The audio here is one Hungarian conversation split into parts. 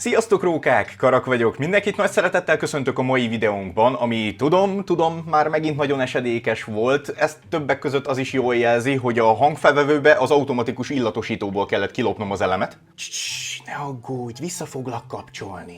Sziasztok rókák! Karak vagyok, mindenkit nagy szeretettel köszöntök a mai videónkban, ami tudom, már megint nagyon esedékes volt. Ezt többek között az is jól jelzi, hogy a hangfelvevőbe az automatikus illatosítóból kellett kilopnom az elemet. Ne aggódj, vissza foglak kapcsolni.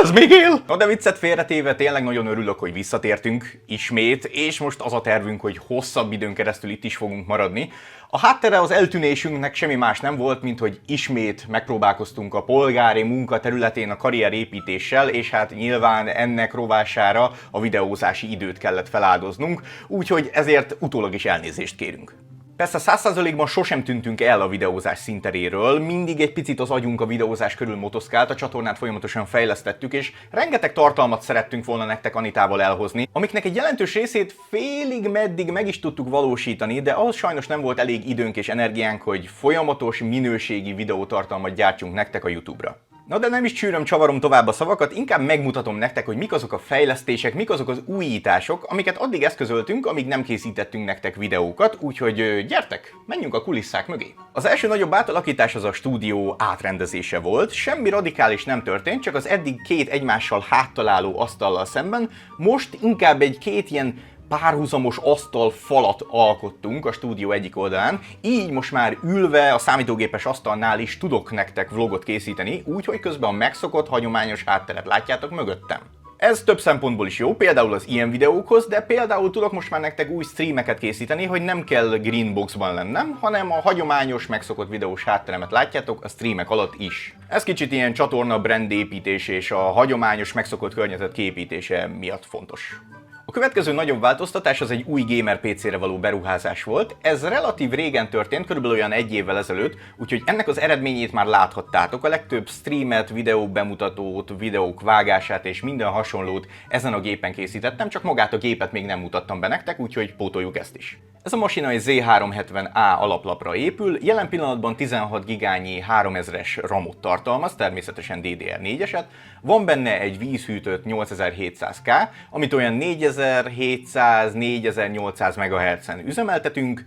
Ez még él! Na de viccet félretéve, tényleg nagyon örülök, hogy visszatértünk ismét, és most az a tervünk, hogy hosszabb időn keresztül itt is fogunk maradni. A háttere az eltűnésünknek semmi más nem volt, mint hogy ismét megpróbálkoztunk a polgári munka területén a karrierépítéssel, és hát nyilván ennek rovására a videózási időt kellett feláldoznunk, úgyhogy ezért utólag is elnézést kérünk. Persze 100%-ban sosem tűntünk el a videózás színteréről, mindig egy picit az agyunk a videózás körül motoszkált, a csatornát folyamatosan fejlesztettük, és rengeteg tartalmat szerettünk volna nektek Anitával elhozni, amiknek egy jelentős részét félig-meddig meg is tudtuk valósítani, de az sajnos nem volt elég időnk és energiánk, hogy folyamatos, minőségi videótartalmat gyártjunk nektek a YouTube-ra. Na de nem is csűröm, csavarom tovább a szavakat, inkább megmutatom nektek, hogy mik azok a fejlesztések, mik azok az újítások, amiket addig eszközöltünk, amíg nem készítettünk nektek videókat, úgyhogy gyertek, menjünk a kulisszák mögé. Az első nagyobb átalakítás az a stúdió átrendezése volt, semmi radikális nem történt, csak az eddig két egymással háttaláló asztallal szemben, most inkább két ilyen párhuzamos asztalfalat alkottunk a stúdió egyik oldalán, így most már ülve a számítógépes asztalnál is tudok nektek vlogot készíteni, úgyhogy közben a megszokott, hagyományos hátteret látjátok mögöttem. Ez több szempontból is jó, például az ilyen videókhoz, de például tudok most már nektek új streameket készíteni, hogy nem kell Greenboxban lennem, hanem a hagyományos, megszokott videós hátteremet látjátok a streamek alatt is. Ez kicsit ilyen csatorna brandépítés és a hagyományos, megszokott környezet képítése miatt fontos. A következő nagyobb változtatás az egy új gamer PC-re való beruházás volt. Ez relatív régen történt, körülbelül olyan egy évvel ezelőtt, úgyhogy ennek az eredményét már láthattátok. A legtöbb streamet, videó bemutatót, videók vágását és minden hasonlót ezen a gépen készítettem, csak magát a gépet még nem mutattam be nektek, úgyhogy pótoljuk ezt is. Ez a masina egy Z370A alaplapra épül, jelen pillanatban 16 gigányi 3000-es RAM-ot tartalmaz, természetesen DDR4-eset, van benne egy vízhűtött 8700K, amit olyan 4700-4800 MHz-en üzemeltetünk,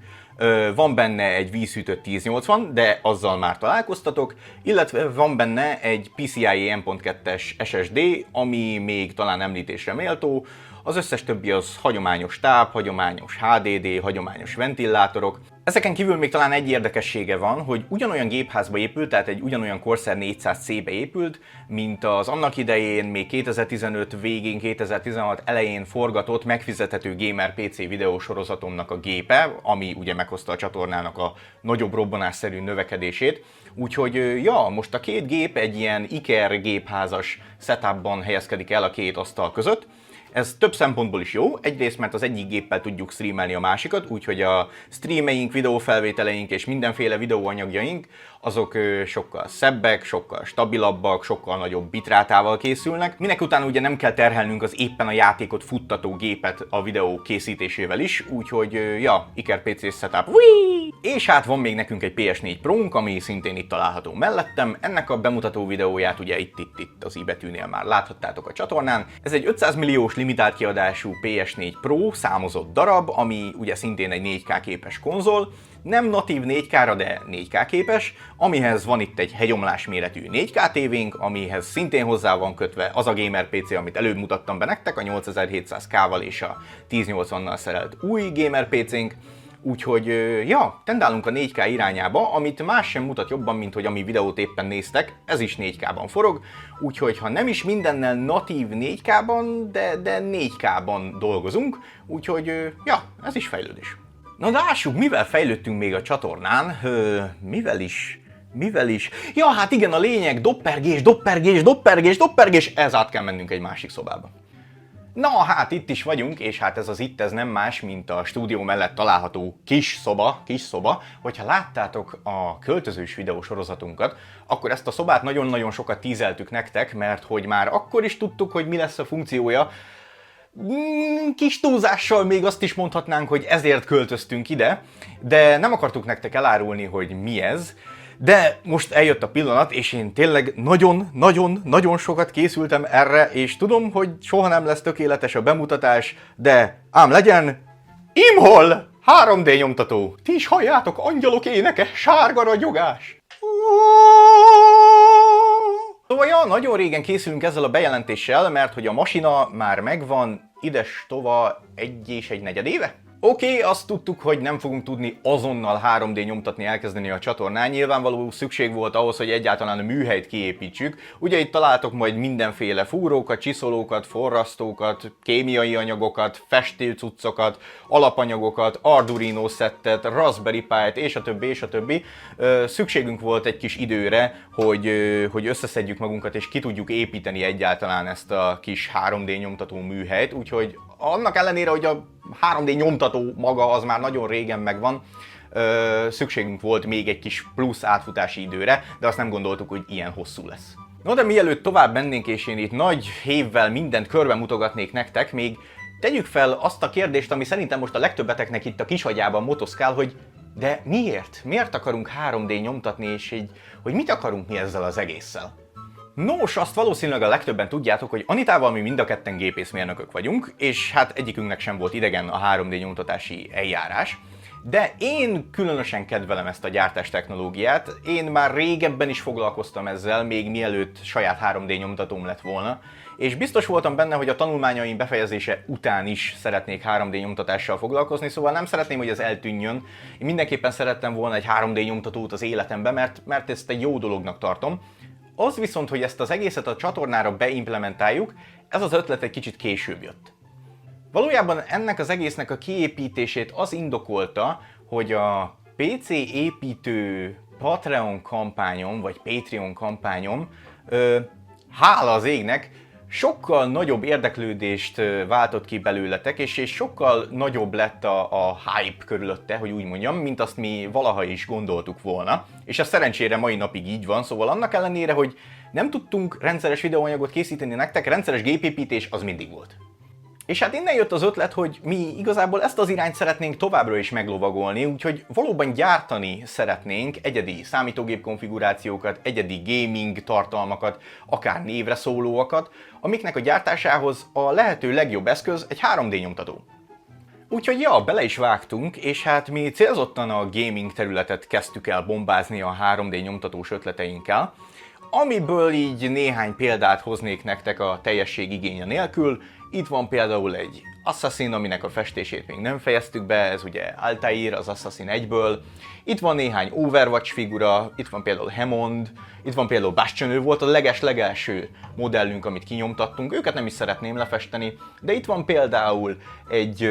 van benne egy vízhűtött 1080, de azzal már találkoztatok, illetve van benne egy PCIe M.2-es SSD, ami még talán említésre méltó, az összes többi az hagyományos táp, hagyományos HDD, hagyományos ventilátorok. Ezeken kívül még talán egy érdekessége van, hogy ugyanolyan gépházba épült, tehát egy ugyanolyan Corsair 400C-be épült, mint az annak idején még 2015 végén, 2016 elején forgatott, megfizethető gamer PC videósorozatomnak a gépe, ami ugye meghozta a csatornának a nagyobb robbanásszerű növekedését. Úgyhogy ja, most a két gép egy ilyen Iker gépházas setupban helyezkedik el a két asztal között. Ez több szempontból is jó, egyrészt mert az egyik géppel tudjuk streamelni a másikat, úgyhogy a streameink, videófelvételeink és mindenféle videóanyagjaink azok sokkal szebbek, sokkal stabilabbak, sokkal nagyobb bitrátával készülnek. Minek után ugye nem kell terhelnünk az éppen a játékot futtató gépet a videó készítésével is, úgyhogy ja, Iker PC setup. Whee! És hát van még nekünk egy PS4 Pro-nk, ami szintén itt található mellettem. Ennek a bemutató videóját ugye itt az i betűnél már láthattátok a csatornán. Ez egy 500 milliós limitált kiadású PS4 Pro számozott darab, ami ugye szintén egy 4K képes konzol. Nem natív 4K-ra, de 4K képes, amihez van itt egy hegyomlás méretű 4K tévénk, amihez szintén hozzá van kötve az a gamer PC, amit előbb mutattam be nektek, a 8700K-val és a 1080-nal szerelt új gamer PC-nk. Úgyhogy ja, tendálunk a 4K irányába, amit más sem mutat jobban, mint hogy ami videót éppen néztek, ez is 4K-ban forog, úgyhogy ha nem is mindennel natív 4K-ban, de 4K-ban dolgozunk, úgyhogy ja, ez is fejlődés. Na de lássuk, mivel fejlődtünk még a csatornán, mivel is? Ja, hát igen, a lényeg, doppergés, ez át kell mennünk egy másik szobába. Na hát itt is vagyunk, és hát ez nem más, mint a stúdió mellett található kis szoba. Hogyha láttátok a költözős videósorozatunkat, akkor ezt a szobát nagyon-nagyon sokat tízeltük nektek, mert hogy már akkor is tudtuk, hogy mi lesz a funkciója. Kis túlzással még azt is mondhatnánk, hogy ezért költöztünk ide, de nem akartuk nektek elárulni, hogy mi ez. De most eljött a pillanat, és én tényleg nagyon sokat készültem erre, és tudom, hogy soha nem lesz tökéletes a bemutatás, de ám legyen Imhol 3D nyomtató. Ti is halljátok, angyalok éneke, sárga ragyogás. Szóval ja, nagyon régen készülünk ezzel a bejelentéssel, mert hogy a masina már megvan ides tova 1,1 éve. Oké, azt tudtuk, hogy nem fogunk tudni azonnal 3D nyomtatni, elkezdeni a csatornán. Nyilvánvaló szükség volt ahhoz, hogy egyáltalán a műhelyt kiépítsük. Ugye itt találtok majd mindenféle fúrókat, csiszolókat, forrasztókat, kémiai anyagokat, festőcuccokat, alapanyagokat, Arduino szettet, Raspberry Pi-t és a többi, és a többi. Szükségünk volt egy kis időre, hogy összeszedjük magunkat és ki tudjuk építeni egyáltalán ezt a kis 3D nyomtató műhelyt. Úgyhogy annak ellenére, hogy a 3D nyomtató maga az már nagyon régen megvan, szükségünk volt még egy kis plusz átfutási időre, de azt nem gondoltuk, hogy ilyen hosszú lesz. No, de mielőtt tovább mennénk, és én itt nagy hévvel mindent körbe mutogatnék nektek, még tegyük fel azt a kérdést, ami szerintem most a legtöbbeteknek itt a kisagyában motoszkál, hogy de miért? Miért akarunk 3D nyomtatni, és hogy mit akarunk mi ezzel az egésszel? Nos, azt valószínűleg a legtöbben tudjátok, hogy Anitával mi mind a ketten gépészmérnökök vagyunk, és hát egyikünknek sem volt idegen a 3D nyomtatási eljárás. De én különösen kedvelem ezt a gyártás technológiát, én már régebben is foglalkoztam ezzel, még mielőtt saját 3D nyomtatóm lett volna, és biztos voltam benne, hogy a tanulmányaim befejezése után is szeretnék 3D nyomtatással foglalkozni, szóval nem szeretném, hogy ez eltűnjön. Én mindenképpen szerettem volna egy 3D nyomtatót az életembe, mert ezt egy jó dolognak tartom. Az viszont, hogy ezt az egészet a csatornára beimplementáljuk, ez az ötlet egy kicsit később jött. Valójában ennek az egésznek a kiépítését az indokolta, hogy a PC építő Patreon kampányom, vagy Patreon kampányom, hála az égnek, sokkal nagyobb érdeklődést váltott ki belőletek, és sokkal nagyobb lett a hype körülötte, hogy úgy mondjam, mint azt mi valaha is gondoltuk volna. És ez szerencsére mai napig így van, szóval annak ellenére, hogy nem tudtunk rendszeres videóanyagot készíteni nektek, rendszeres gépépítés az mindig volt. És hát innen jött az ötlet, hogy mi igazából ezt az irányt szeretnénk továbbra is meglovagolni, úgyhogy valóban gyártani szeretnénk egyedi számítógép konfigurációkat, egyedi gaming tartalmakat, akár névre szólóakat, amiknek a gyártásához a lehető legjobb eszköz egy 3D nyomtató. Úgyhogy ja, bele is vágtunk, és hát mi célzottan a gaming területet kezdtük el bombázni a 3D nyomtatós ötleteinkkel, amiből így néhány példát hoznék nektek a teljesség igénye nélkül. Itt van például egy Assassin, aminek a festését még nem fejeztük be, ez ugye Altair, az Assassin 1-ből. Itt van néhány Overwatch figura, itt van például Hammond, itt van például Bastion, ő volt a legelső modellünk, amit kinyomtattunk, őket nem is szeretném lefesteni, de itt van például egy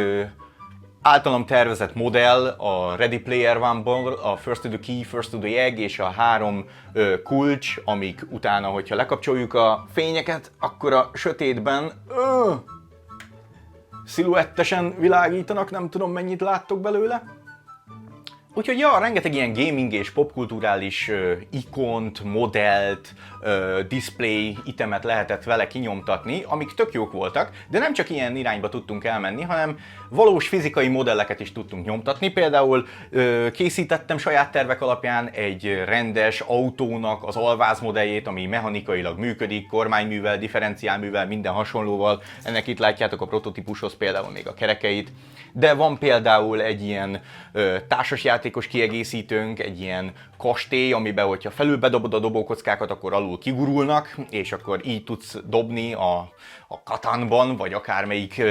általam tervezett modell a Ready Player One-ból, a First to the Key, First to the Egg és a 3 kulcs, amik utána, hogyha lekapcsoljuk a fényeket, akkor a sötétben sziluettesen világítanak, nem tudom mennyit láttok belőle. Úgyhogy ja, rengeteg ilyen gaming és popkulturális ikont, modellt, display itemet lehetett vele kinyomtatni, amik tök jók voltak, de nem csak ilyen irányba tudtunk elmenni, hanem valós fizikai modelleket is tudtunk nyomtatni. Például készítettem saját tervek alapján egy rendes autónak az alváz modelljét, ami mechanikailag működik, kormányművel, differenciálművel, minden hasonlóval. Ennek itt látjátok a prototípushoz például még a kerekeit. De van például egy ilyen társasjátékos kiegészítőnk, egy ilyen kastély, amiben, hogyha felül bedobod a dobókockákat, akkor alul kigurulnak, és akkor így tudsz dobni a Katanban, vagy akármelyik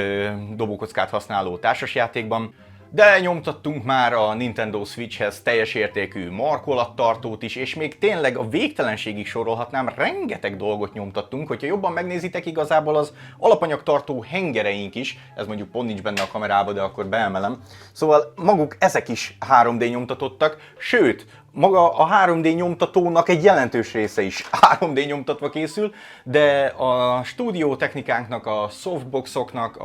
dobókockát használó társasjátékban. De nyomtattunk már a Nintendo Switchhez teljes értékű markolattartót is, és még tényleg a végtelenségig sorolhatnám, rengeteg dolgot nyomtattunk, hogyha jobban megnézitek, igazából az alapanyagtartó hengereink is, ez mondjuk pont nincs benne a kamerába, de akkor beemelem. Szóval maguk ezek is 3D nyomtatottak, sőt, maga a 3D nyomtatónak egy jelentős része is 3D nyomtatva készül, de a stúdiótechnikánknak, a softboxoknak,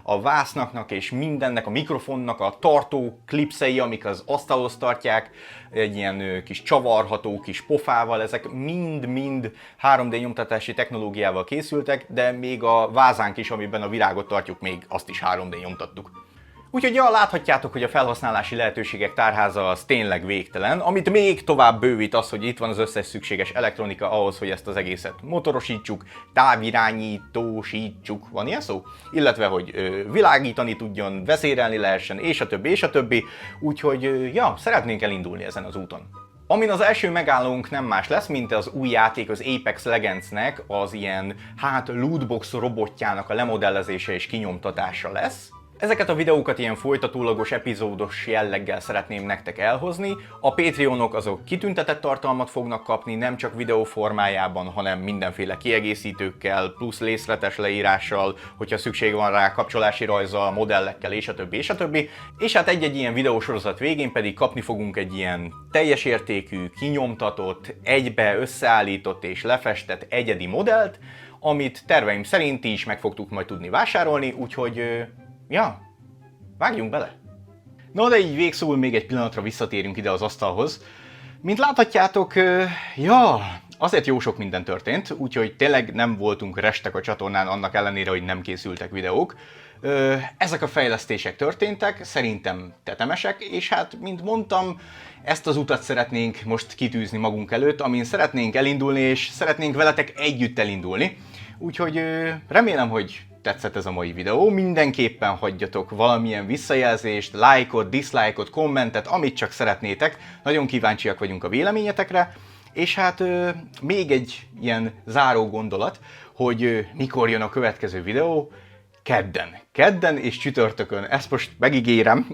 a vásznaknak és mindennek, a mikrofonnak a tartó klipszei, amik az asztalhoz tartják, egy ilyen kis csavarható kis pofával, ezek mind-mind 3D nyomtatási technológiával készültek, de még a vázánk is, amiben a virágot tartjuk, még azt is 3D nyomtattuk. Úgyhogy ja, láthatjátok, hogy a felhasználási lehetőségek tárháza az tényleg végtelen, amit még tovább bővít az, hogy itt van az összes szükséges elektronika ahhoz, hogy ezt az egészet motorosítsuk, távirányítósítsuk, van ilyen szó? Illetve, hogy világítani tudjon, vezérelni lehessen, és a többi, és a többi. Úgyhogy ja, szeretnénk elindulni ezen az úton. Amin az első megállónk nem más lesz, mint az új játék, az Apex Legends-nek az ilyen, lootbox robotjának a lemodellezése és kinyomtatása lesz. Ezeket a videókat ilyen folytatólagos, epizódos jelleggel szeretném nektek elhozni. A Patreonok azok kitüntetett tartalmat fognak kapni, nem csak videó formájában, hanem mindenféle kiegészítőkkel, plusz részletes leírással, hogyha szükség van rá, kapcsolási rajzzal, modellekkel, és a többi, és a többi. És hát egy-egy ilyen videósorozat végén pedig kapni fogunk egy ilyen teljes értékű, kinyomtatott, egybe összeállított és lefestett egyedi modellt, amit terveim szerint is meg fogtuk majd tudni vásárolni, úgyhogy ja, vágjunk bele! No, de így végszóul még egy pillanatra visszatérünk ide az asztalhoz. Mint láthatjátok, azért jó sok minden történt, úgyhogy tényleg nem voltunk restek a csatornán annak ellenére, hogy nem készültek videók. Ezek a fejlesztések történtek, szerintem tetemesek, és hát, mint mondtam, ezt az utat szeretnénk most kitűzni magunk előtt, amin szeretnénk elindulni, és szeretnénk veletek együtt elindulni. Úgyhogy remélem, hogy tetszett ez a mai videó, mindenképpen hagyjatok valamilyen visszajelzést, lájkot, diszlájkot, kommentet, amit csak szeretnétek, nagyon kíváncsiak vagyunk a véleményetekre, és hát még egy ilyen záró gondolat, hogy mikor jön a következő videó, kedden és csütörtökön, ezt most megígérem.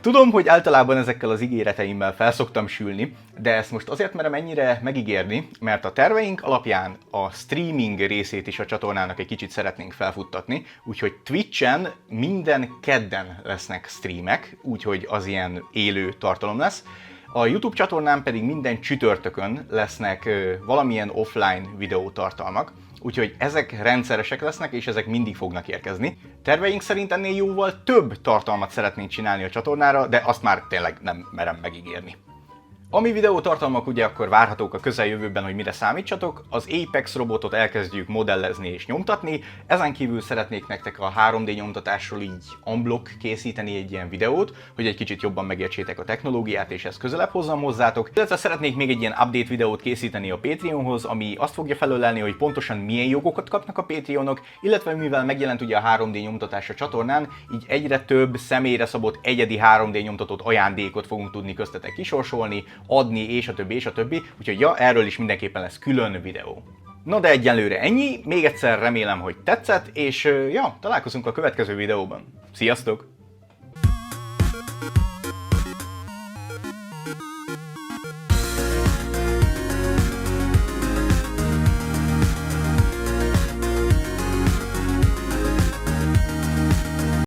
Tudom, hogy általában ezekkel az ígéreteimmel felszoktam sülni, de ezt most azért merem ennyire megígérni, mert a terveink alapján a streaming részét is a csatornának egy kicsit szeretnénk felfuttatni, úgyhogy Twitchen minden kedden lesznek streamek, úgyhogy az ilyen élő tartalom lesz. A YouTube csatornán pedig minden csütörtökön lesznek valamilyen offline videótartalmak, úgyhogy ezek rendszeresek lesznek, és ezek mindig fognak érkezni. Terveink szerint ennél jóval több tartalmat szeretnénk csinálni a csatornára, de azt már tényleg nem merem megígérni. Ami videótartalmak ugye akkor várhatók a közeljövőben, hogy mire számítsatok, az Apex robotot elkezdjük modellezni és nyomtatni, ezen kívül szeretnék nektek a 3D nyomtatásról így unblock készíteni egy ilyen videót, hogy egy kicsit jobban megértsétek a technológiát és ezt közelebb hozzam hozzátok, illetve szeretnék még egy ilyen update videót készíteni a Patreonhoz, ami azt fogja felölelni, hogy pontosan milyen jogokat kapnak a Patreonok, illetve mivel megjelent ugye a 3D nyomtatás a csatornán, így egyre több személyre szabott egyedi 3D nyomtatott ajándékot fogunk tudni köztetek kisorsolni, adni, és a többi, úgyhogy ja, erről is mindenképpen lesz külön videó. Na de egyelőre ennyi, még egyszer remélem, hogy tetszett, és ja, találkozunk a következő videóban. Sziasztok!